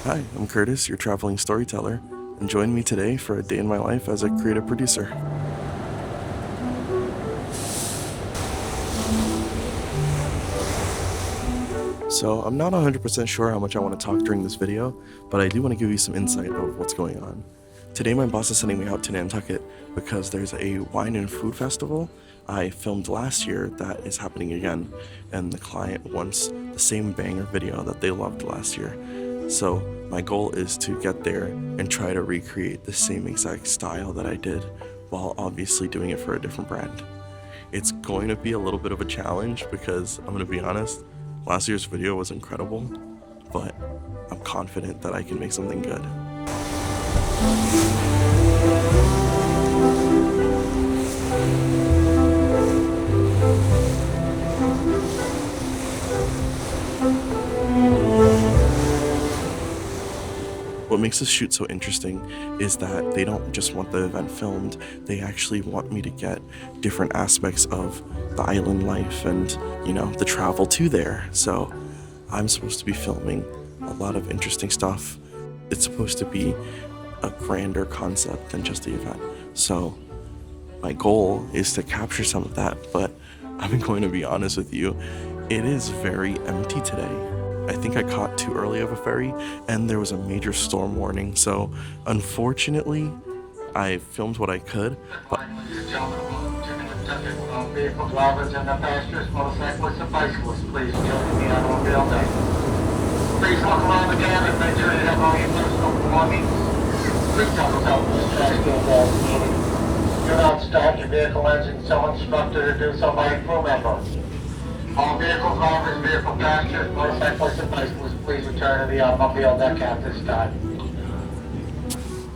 Hi, I'm Curtis, your traveling storyteller, and join me today for a day in my life as a creative producer. So, I'm not 100% sure how much I want to talk during this video, but I do want to give you some insight of what's going on. Today my boss is sending me out to Nantucket because there's a wine and food festival I filmed last year that is happening again, and the client wants the same banger video that they loved last year. So my goal is to get there and try to recreate the same exact style that I did, while obviously doing it for a different brand. It's going to be a little bit of a challenge because I'm going to be honest, last year's video was incredible, but I'm confident that I can make something good. What makes this shoot so interesting is that they don't just want the event filmed, they actually want me to get different aspects of the island life and, the travel to there. So I'm supposed to be filming a lot of interesting stuff. It's supposed to be a grander concept than just the event. So my goal is to capture some of that, but I'm going to be honest with you, it is very empty today. I think I caught too early of a ferry and there was a major storm warning, so unfortunately I filmed what I could, but Vehicles, drivers, and passengers, motorcyclists, and bicyclists, please join the automobile deck. Please look around the cabin, make sure you have all your personal belongings. Please tell us how this trash goes as needed. Do not start your vehicle engine until instructed to do so by a crew member. All vehicle drivers, vehicle passengers, motorcyclists, and bicyclists, please return to the automobile deck at this time.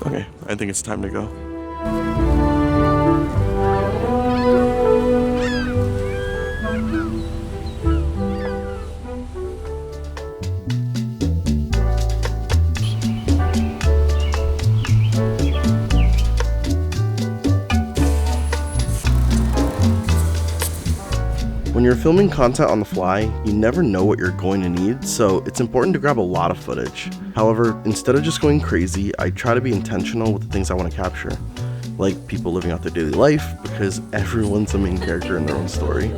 okay, I think it's time to go. When you're filming content on the fly, you never know what you're going to need, so it's important to grab a lot of footage. However, instead of just going crazy, I try to be intentional with the things I want to capture. Like people living out their daily life, because everyone's a main character in their own story.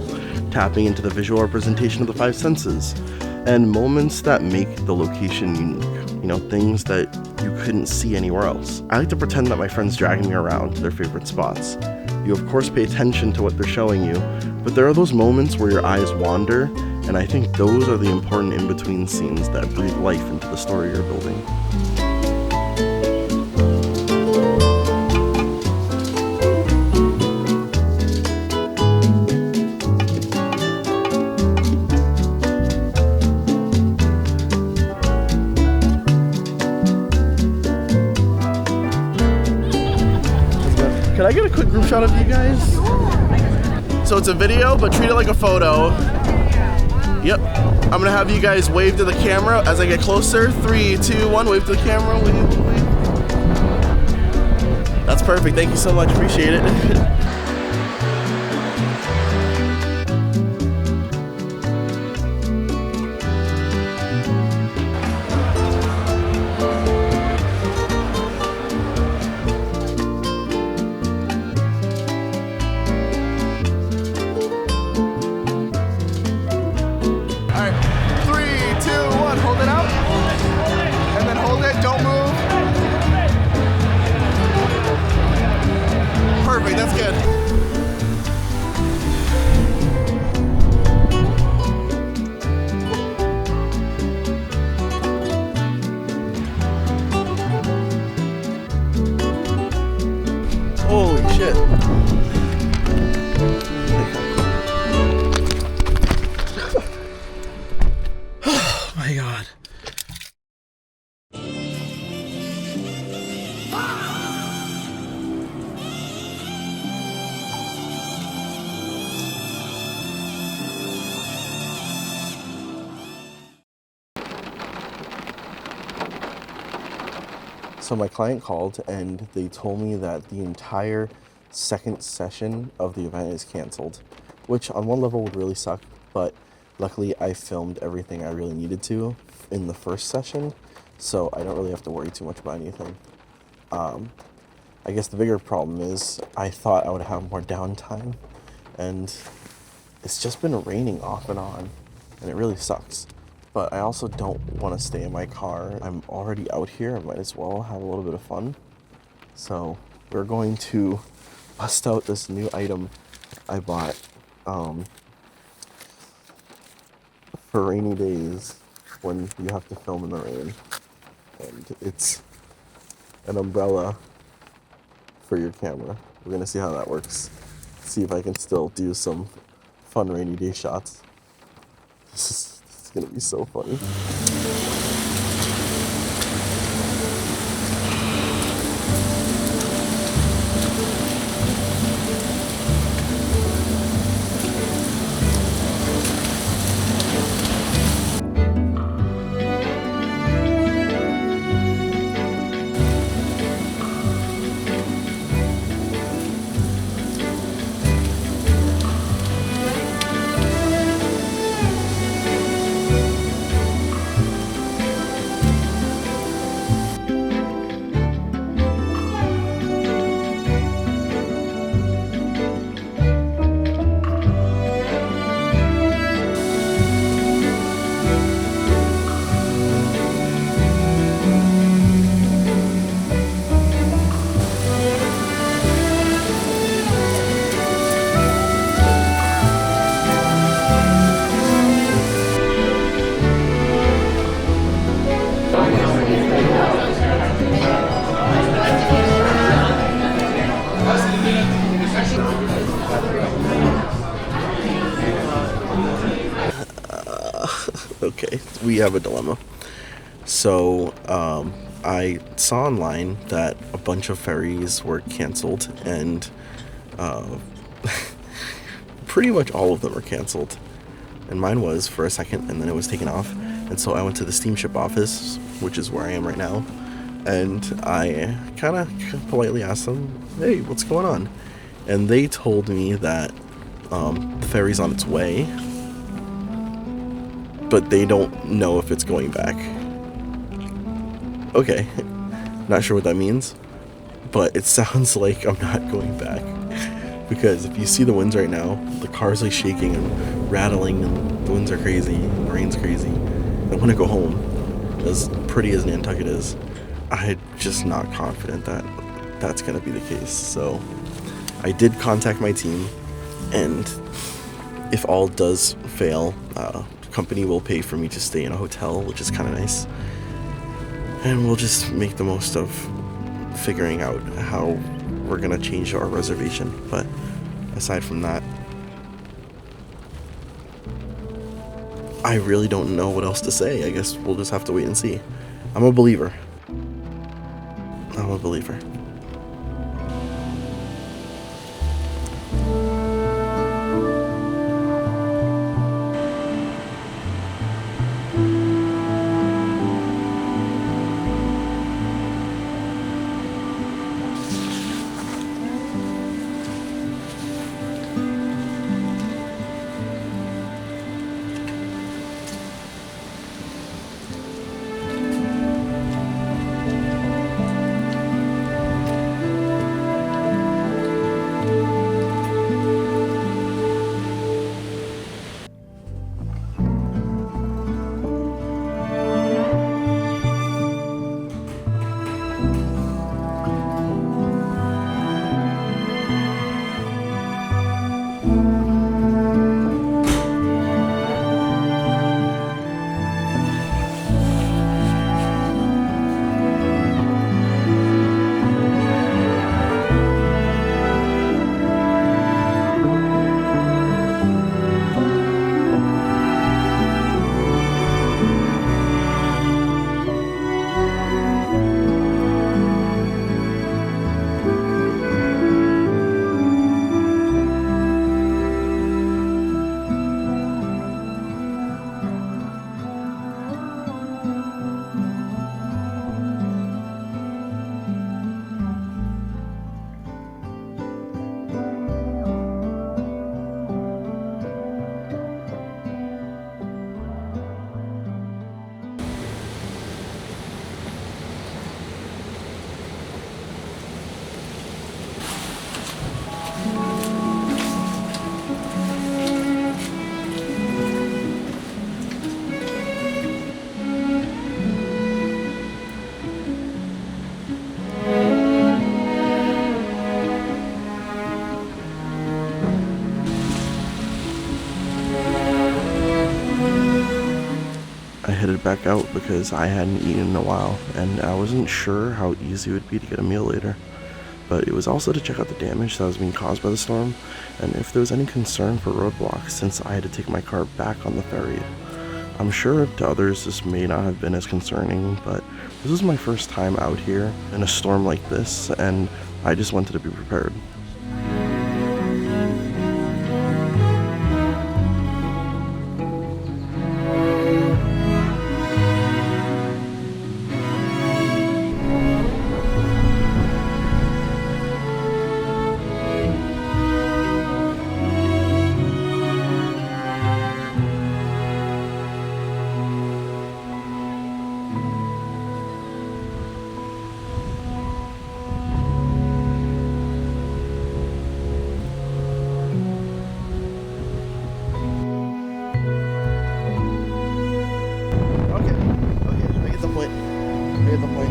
Tapping into the visual representation of the five senses. And moments that make the location unique. Things that you couldn't see anywhere else. I like to pretend that my friend's dragging me around to their favorite spots. You of course pay attention to what they're showing you, but there are those moments where your eyes wander, and I think those are the important in-between scenes that breathe life into the story you're building. Can I get a quick group shot of you guys? So it's a video, but treat it like a photo. Yep. I'm gonna have you guys wave to the camera as I get closer. 3, 2, 1, wave to the camera. Wave. That's perfect. Thank you so much. Appreciate it. Don't move. Perfect, that's good. Holy shit. Oh my god. So my client called and they told me that the entire second session of the event is canceled, which on one level would really suck, but luckily I filmed everything I really needed to in the first session, so I don't really have to worry too much about anything. I guess the bigger problem is I thought I would have more downtime, and it's just been raining off and on, and it really sucks. But I also don't want to stay in my car. I'm already out here. I might as well have a little bit of fun. So we're going to bust out this new item I bought for rainy days when you have to film in the rain. And it's an umbrella for your camera. We're gonna see how that works. See if I can still do some fun rainy day shots. This is gonna be so funny. Okay, we have a dilemma. So, I saw online that a bunch of ferries were canceled, and pretty much all of them are canceled. And mine was for a second, and then it was taken off. And so I went to the steamship office, which is where I am right now, and I kind of politely asked them, "Hey, what's going on?" And they told me that the ferry's on its way, but they don't know if it's going back. Okay, not sure what that means, but it sounds like I'm not going back. Because if you see the winds right now, the car's like shaking and rattling, and the winds are crazy, and the rain's crazy. I want to go home. As pretty as Nantucket is, I'm just not confident that that's going to be the case. So I did contact my team, and if all does fail, the company will pay for me to stay in a hotel, which is kind of nice. And we'll just make the most of figuring out how we're gonna change our reservation. But aside from that, I really don't know what else to say. I guess we'll just have to wait and see. I'm a believer. I'm a believer. headed back out because I hadn't eaten in a while, and I wasn't sure how easy it would be to get a meal later. But it was also to check out the damage that was being caused by the storm, and if there was any concern for roadblocks since I had to take my car back on the ferry. I'm sure to others this may not have been as concerning, but this was my first time out here in a storm like this, and I just wanted to be prepared. Okay, I get the point. I get the point.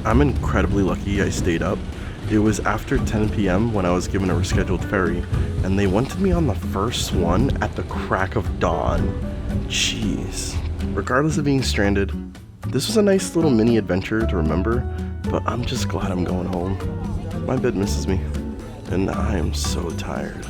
I'm incredibly lucky I stayed up. It was after 10 p.m. when I was given a rescheduled ferry, and they wanted me on the first one at the crack of dawn. Jeez. Regardless of being stranded, this was a nice little mini adventure to remember, but I'm just glad I'm going home. My bed misses me, and I am so tired.